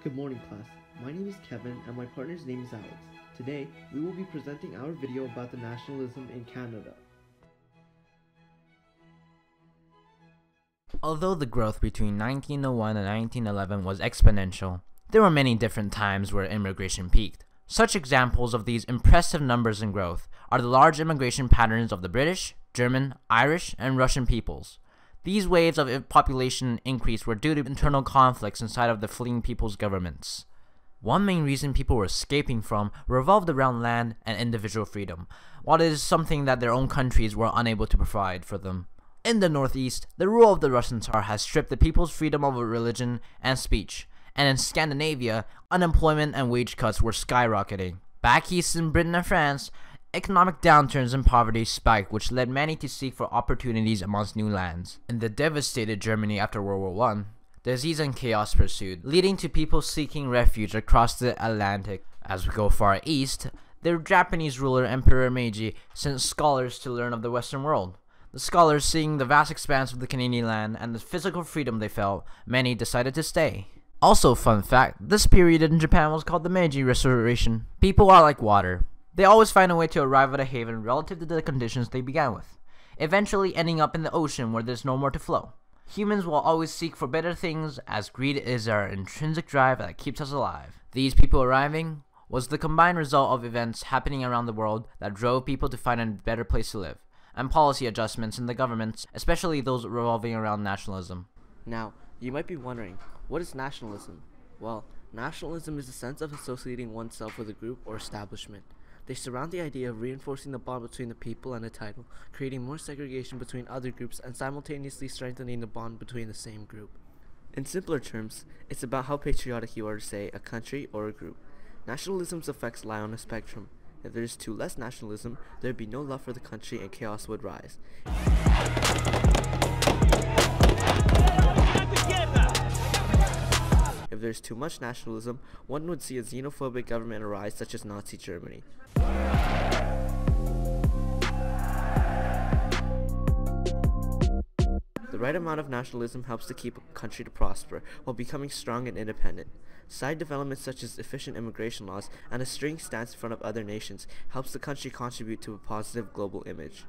Good morning, class. My name is Kevin and my partner's name is Alex. Today, we will be presenting our video about the nationalism in Canada. Although the growth between 1901 and 1911 was exponential, there were many different times where immigration peaked. Such examples of these impressive numbers and growth are the large immigration patterns of the British, German, Irish, and Russian peoples. These waves of population increase were due to internal conflicts inside of the fleeing people's governments. One main reason people were escaping from revolved around land and individual freedom, while it is something that their own countries were unable to provide for them. In the Northeast, the rule of the Russian Tsar has stripped the people's freedom of religion and speech, and in Scandinavia, unemployment and wage cuts were skyrocketing. Back east in Britain and France, economic downturns and poverty spiked, which led many to seek for opportunities amongst new lands. In the devastated Germany after World War I, disease and chaos pursued, leading to people seeking refuge across the Atlantic. As we go far east, the Japanese ruler Emperor Meiji sent scholars to learn of the Western world. The scholars, seeing the vast expanse of the Canadian land and the physical freedom they felt, many decided to stay. Also, fun fact, this period in Japan was called the Meiji Restoration. People are like water. They always find a way to arrive at a haven relative to the conditions they began with, eventually ending up in the ocean where there's no more to flow. Humans will always seek for better things, as greed is our intrinsic drive that keeps us alive. These people arriving was the combined result of events happening around the world that drove people to find a better place to live, and policy adjustments in the governments, especially those revolving around nationalism. Now, you might be wondering, what is nationalism? Well, nationalism is the sense of associating oneself with a group or establishment. They surround the idea of reinforcing the bond between the people and a title, creating more segregation between other groups, and simultaneously strengthening the bond between the same group. In simpler terms, it's about how patriotic you are to, say, a country or a group. Nationalism's effects lie on a spectrum. If there is too less nationalism, there would be no love for the country and chaos would rise. If there's too much nationalism, one would see a xenophobic government arise, such as Nazi Germany. The right amount of nationalism helps to keep a country to prosper while becoming strong and independent. Side developments such as efficient immigration laws and a strong stance in front of other nations helps the country contribute to a positive global image.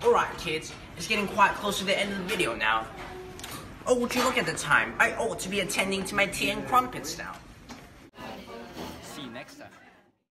Alright kids, it's getting quite close to the end of the video now. Oh, would you look at the time? I ought to be attending to my tea and crumpets now.